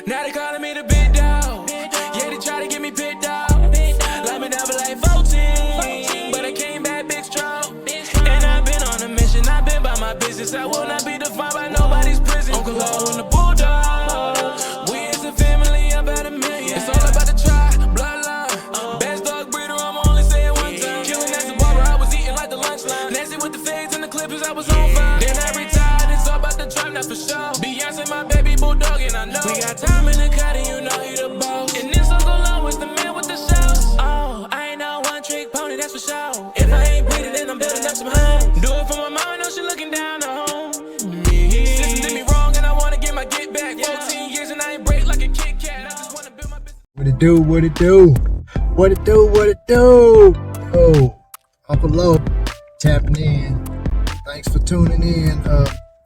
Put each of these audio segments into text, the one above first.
Now they calling me the big dog. Yeah, they try to get me picked out. Like me never like 14, but I came back big strong. And I've been on a mission, I've been by my business. I will not be defined by nobody's prison. Unclelo and the bulldog. We as a family about a million. It's all about the try, bloodline. Best dog breeder, I'm only saying one time. Killing as a barber, I was eating like the lunch line. Nasty with the fades and the clippers, I was on fire. Then I retired, it's all about the drive, not for sure. Beyonce, my baby bulldog, and I know we got time in the cut, and you know he the boss. And this Unclelo is the man with the sauce. Oh, I ain't no one trick pony, that's for sure. If I ain't breathing, then I'm building up some homes. Do it for my mom, I know she looking down the home. Sister did me wrong, and I wanna get my get back. 14 years and I ain't break like a Kit Kat. I just wanna build my business. What it do? What it do? What it do? What it do? Oh, Unclelo tapping in. Thanks for tuning in,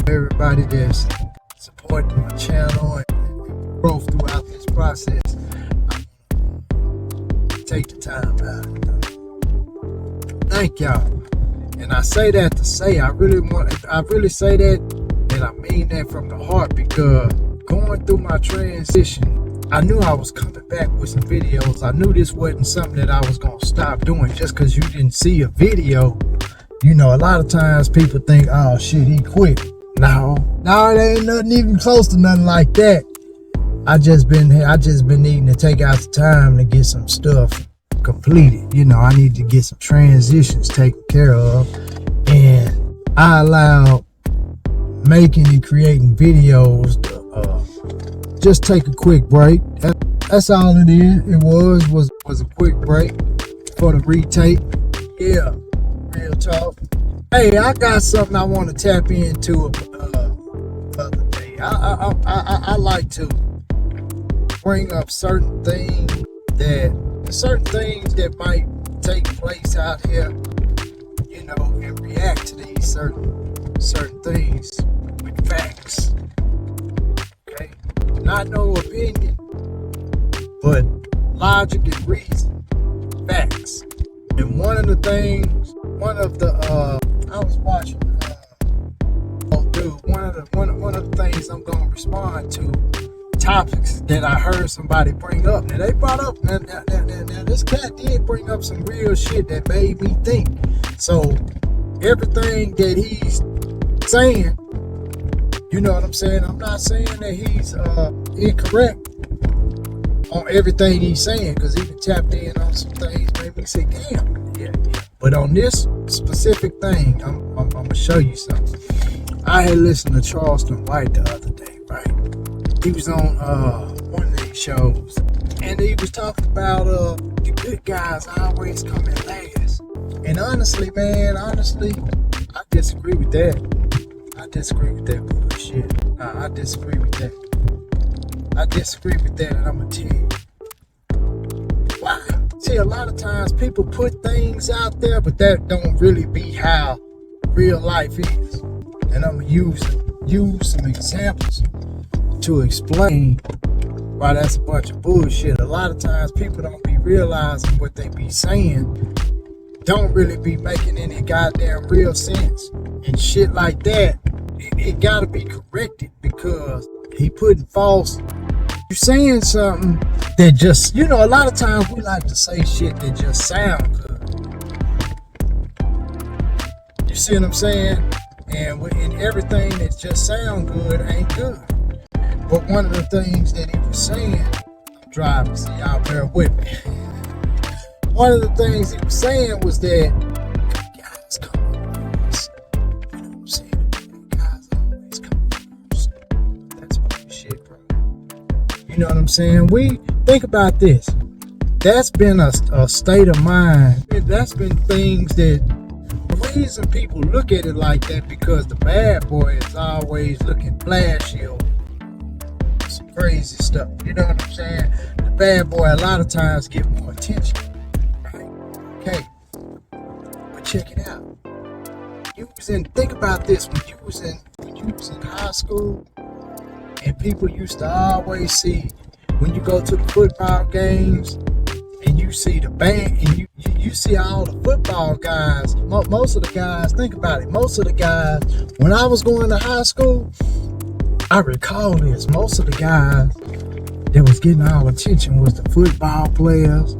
everybody that's supporting my channel and growth throughout this process. Take the time out. Thank y'all. And I say that to say I really say that, and I mean that from the heart, because going through my transition, I knew I was coming back with some videos. I knew this wasn't something that I was going to stop doing just because you didn't see a video. You know, a lot of times people think, oh shit, he quit. No, it ain't nothing even close to nothing like that. I just been needing to take out the time to get some stuff completed. You know, I need to get some transitions taken care of, and I allowed making and creating videos to just take a quick break. That's all it is. It was a quick break for the retake. Yeah, real talk. Hey, I got something I want to tap into the other day. I like to bring up certain things that might take place out here, you know, and react to these certain things with facts. Okay, not no opinion, but logic and reason, facts. And one of the I was watching. One of the things I'm gonna respond to, topics that I heard somebody bring up. Now they brought up. Now this cat did bring up some real shit that made me think. So everything that he's saying, you know what I'm saying? I'm not saying that he's incorrect on everything he's saying, because he tapped in on some things, made me say, damn, yeah. But on this specific thing, I'm gonna show you something. I had listened to Charleston White the other day, right? He was on one of these shows, and he was talking about the good guys always come in last. And honestly, man, I disagree with that. I disagree with that bullshit. I disagree with that. I disagree with that, and I'm gonna tell you why. See, a lot of times people put things out there, but that don't really be how real life is. And I'm gonna use some examples to explain why that's a bunch of bullshit. A lot of times people don't be realizing what they be saying don't really be making any goddamn real sense. And shit like that, it gotta be corrected, because he putting false. You saying something that just, you know, a lot of times we like to say shit that just sound good. You see what I'm saying? And everything that just sound good ain't good. But one of the things that he was saying, I'm driving, so y'all bear with me. One of the things he was saying was that guys come first. You know what I'm saying? Guys always come first. That's bullshit, bro. You know what I'm saying? We think about this. That's been a state of mind. That's been things that, the reason people look at it like that, because the bad boy is always looking flashy or some crazy stuff. You know what I'm saying? The bad boy a lot of times get more attention. Right? Okay. But check it out. Think about this, when you was in high school, and people used to always see, when you go to the football games and you see the band, and you see all the football guys, most of the guys, think about it, most of the guys, when I was going to high school, I recall this, most of the guys that was getting all attention was the football players,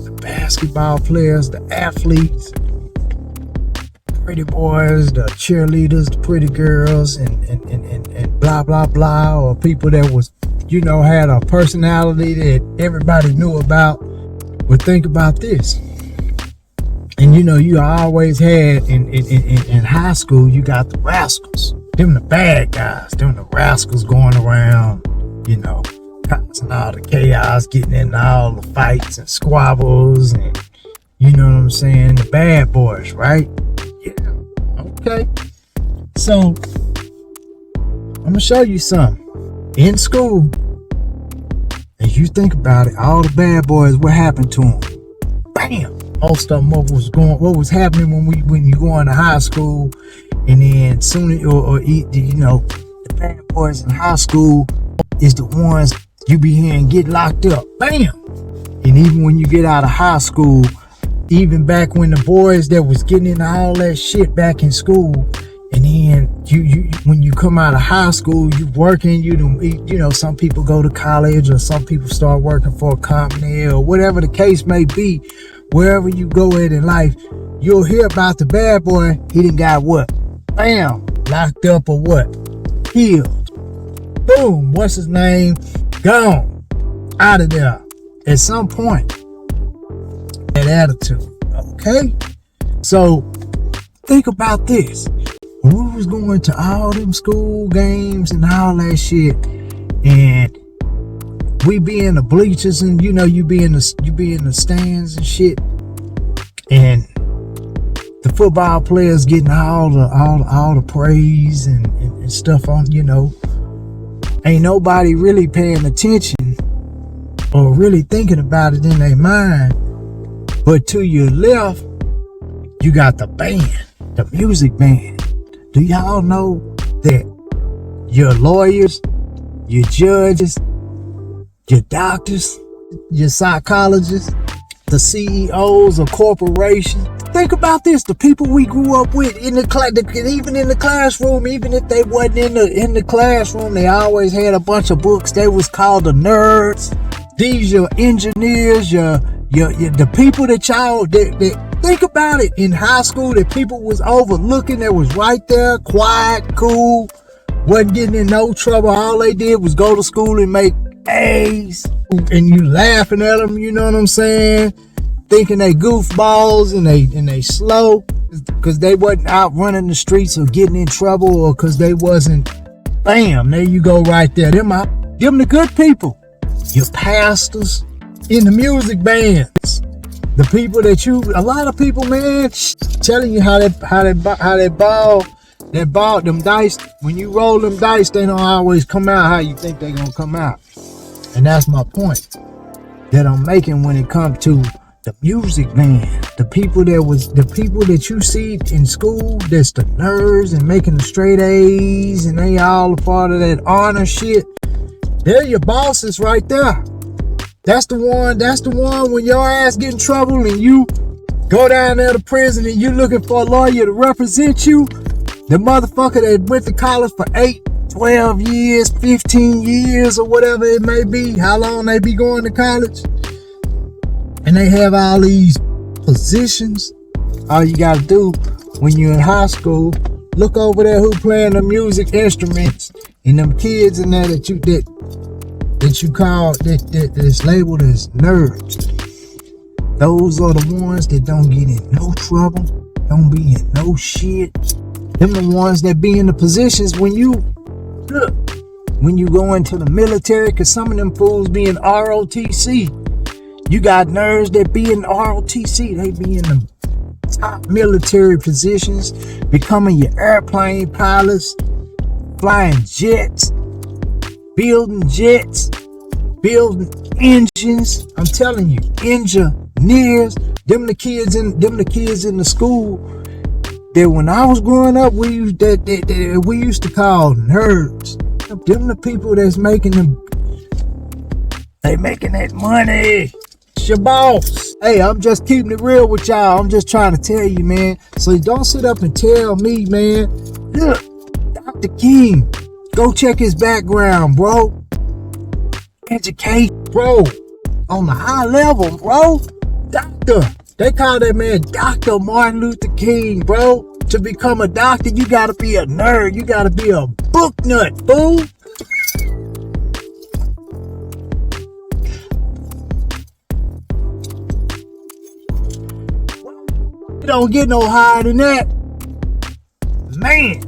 the basketball players, the athletes, pretty boys, the cheerleaders, the pretty girls, and blah blah blah, or people that was, you know, had a personality that everybody knew about. But think about this. And you know, you always had in high school, you got the rascals. Them the bad guys. Them the rascals going around, you know, causing all the chaos, getting into all the fights and squabbles, and you know what I'm saying? The bad boys, right? Yeah. Okay. So I'm gonna show you something. In school, as you think about it, all the bad boys, what happened to them? Bam! Most of them, what was happening when you go into high school, and then soon you know, the bad boys in high school is the ones you be hearing get locked up. Bam! And even when you get out of high school, even back when the boys that was getting into all that shit back in school, and then you when you come out of high school, you working, you know, some people go to college, or some people start working for a company, or whatever the case may be. Wherever you go in life, you'll hear about the bad boy. He done got what? Bam! Locked up or what? Killed. Boom! What's his name? Gone. Out of there. At some point. That attitude. Okay? So, think about this. When we was going to all them school games and all that shit, and we be in the bleachers, and you know, you be in the stands and shit, and the football players getting all the praise and stuff on, you know, ain't nobody really paying attention or really thinking about it in their mind. But to your left, you got the band, the music band. Do y'all know that your lawyers, your judges, your doctors, your psychologists, the CEOs of corporations? Think about this: the people we grew up with in the class, even in the classroom, even if they wasn't in the classroom, they always had a bunch of books. They was called the nerds. These your engineers, your the people that y'all that think about it, in high school, that people was overlooking, that was right there, quiet, cool, wasn't getting in no trouble. All they did was go to school and make A's, and you laughing at them, you know what I'm saying? Thinking they goofballs and they slow because they wasn't out running the streets or getting in trouble, or because they wasn't. Bam! There you go, right there. Them the good people. Your pastors in the music bands. The people that a lot of people, man, telling you how they ball them dice. When you roll them dice, they don't always come out how you think they're gonna come out. And that's my point that I'm making when it comes to the music band. The people that you see in school, that's the nerds and making the straight A's, and they all a part of that honor shit. They're your bosses right there. That's the one when your ass get in trouble and you go down there to prison and you looking for a lawyer to represent you. The motherfucker that went to college for 8, 12 years, 15 years, or whatever it may be, how long they be going to college. And they have all these positions. All you gotta do when you're in high school, look over there who playing the music instruments, and them kids in there that you call that's labeled as nerds. Those are the ones that don't get in no trouble, don't be in no shit. Them the ones that be in the positions when you go into the military, because some of them fools be in ROTC. You got nerds that be in ROTC. They be in the top military positions, becoming your airplane pilots, flying jets, building engines. I'm telling you, engineers. Them the kids in the school that when I was growing up, we used to call nerds. Them the people that's making them. They making that money. It's your boss. Hey, I'm just keeping it real with y'all. I'm just trying to tell you, man. So don't sit up and tell me, man. Look, Dr. King, go check his background, bro. education, bro, on the high level, bro. Doctor. They call that man Dr. Martin Luther King, bro. To become a doctor, you gotta be a nerd. You gotta be a book nut, fool. You don't get no higher than that. Man.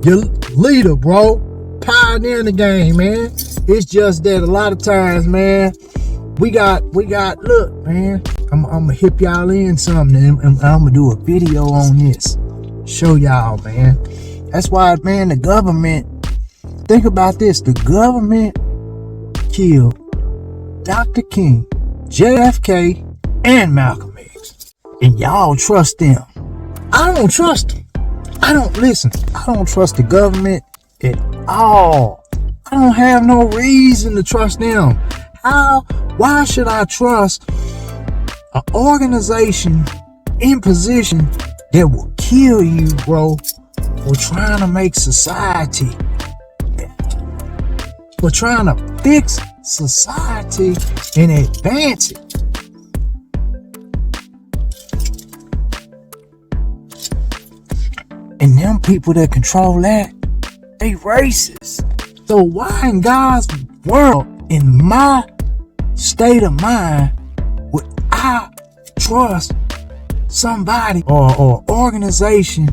Your leader, bro. Pioneering the game, man. It's just that a lot of times, man, we got, look, man, I'm gonna hip y'all in something, and I'm gonna do a video on this. Show y'all, man. That's why, man, the government, think about this, the government killed Dr. King, JFK, and Malcolm X. And y'all trust them. I don't trust them. I don't trust the government at all. I don't have no reason to trust them. Why should I trust an organization in position that will kill you, bro, for trying to make society, for trying to fix society and advance it? And them people that control that, they racist. So why in God's world, in my state of mind, would I trust somebody or organization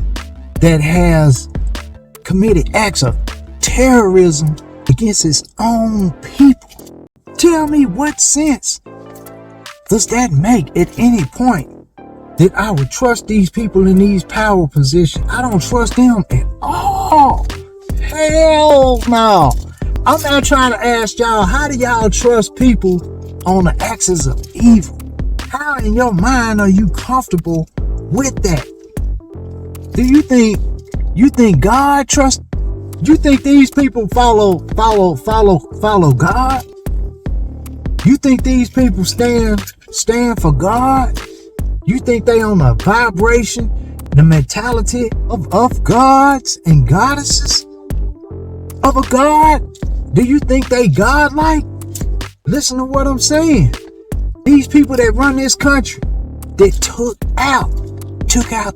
that has committed acts of terrorism against its own people? Tell me, what sense does that make at any point that I would trust these people in these power positions? I don't trust them at all. Hell no. I'm not trying to ask y'all, how do y'all trust people on the axis of evil? How in your mind are you comfortable with that? Do you think God trusts? You think these people follow God? You think these people stand for God? You think they on the vibration, the mentality of gods and goddesses? Of a god? Do you think they godlike? Listen to what I'm saying. These people that run this country, that took out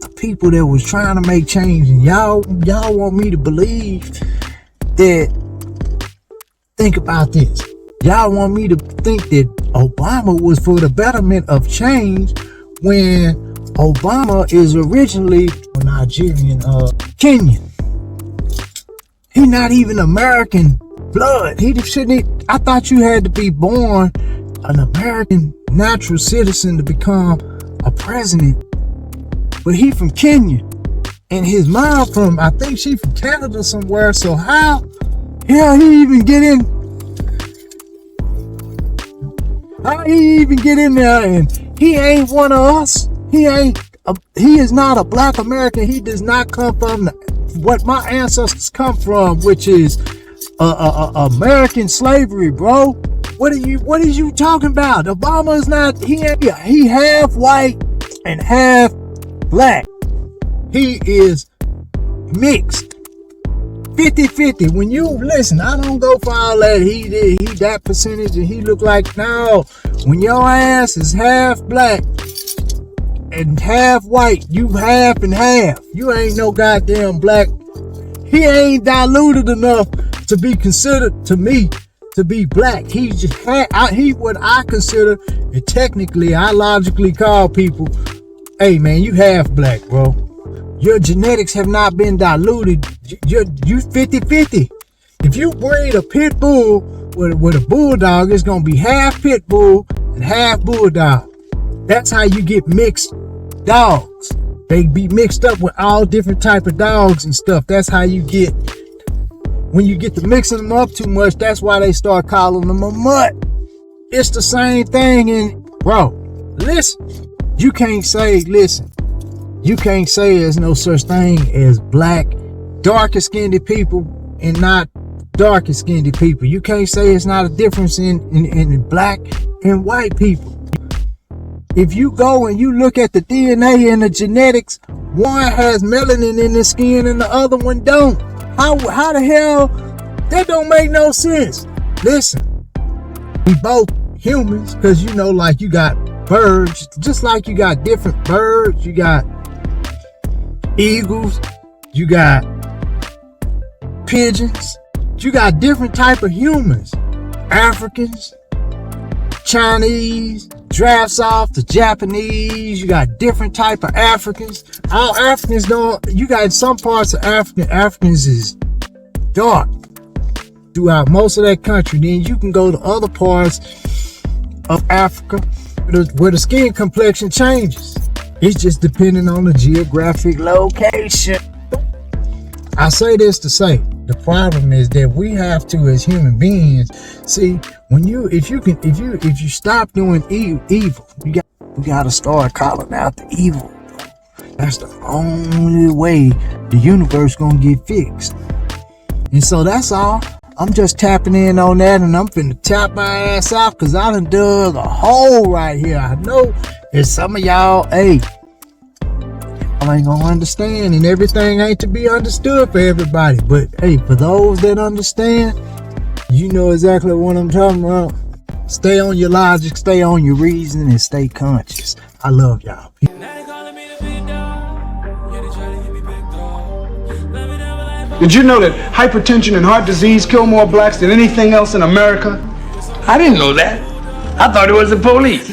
the people that was trying to make change, and y'all want me to believe that. Think about this. Y'all want me to think that Obama was for the betterment of change, when Obama is originally a Nigerian, Kenyan. He not even American blood. I thought you had to be born an American natural citizen to become a president. But he from Kenya, and his mom from, I think she from Canada somewhere. So how hell he even get in? How he even get in there? And he ain't one of us. He is not a black American. He does not come from what my ancestors come from, which is American slavery, bro. What are you talking about? Obama is not, he half white and half black. He is mixed. 50-50. When you listen, I don't go for all that. He that percentage and he look like, no. When your ass is half black and half white, you half and half. You ain't no goddamn black. He ain't diluted enough to be considered, to me, to be black. He just he what I consider, and technically I logically call people, hey man, you half black, bro. Your genetics have not been diluted. You 50-50. If you breed a pit bull with a bulldog, it's gonna be half pit bull and half bulldog. That's how you get mixed dogs. They be mixed up with all different type of dogs and stuff. That's how you get, when you get to mixing them up too much, that's why they start calling them a mutt. It's the same thing. And bro, listen, you can't say there's no such thing as black, darker skinned people and not darker skinned people. You can't say it's not a difference in black and white people. If you go and you look at the DNA and the genetics, one has melanin in the skin and the other one don't. How the hell? That don't make no sense. Listen, we both humans, because you know, like you got birds, just like you got different birds, you got eagles, you got pigeons, you got different type of humans. Africans, Chinese, drafts off the Japanese, you got different type of Africans. All Africans don't, you got some parts of Africans is dark throughout most of that country. Then you can go to other parts of Africa where the skin complexion changes. It's just depending on the geographic location. I say this to say, the problem is that we have to, as human beings, see, if you stop doing evil, we got to start calling out the evil. That's the only way the universe gonna get fixed. And so that's all. I'm just tapping in on that, and I'm finna tap my ass out, because I done dug a hole right here. I know that some of y'all, hey, I ain't gonna understand, and everything ain't to be understood for everybody. But hey, for those that understand, you know exactly what I'm talking about. Stay on your logic, stay on your reason, and stay conscious. I love y'all. Did you know that hypertension and heart disease kill more blacks than anything else in America? I didn't know that. I thought it was the police.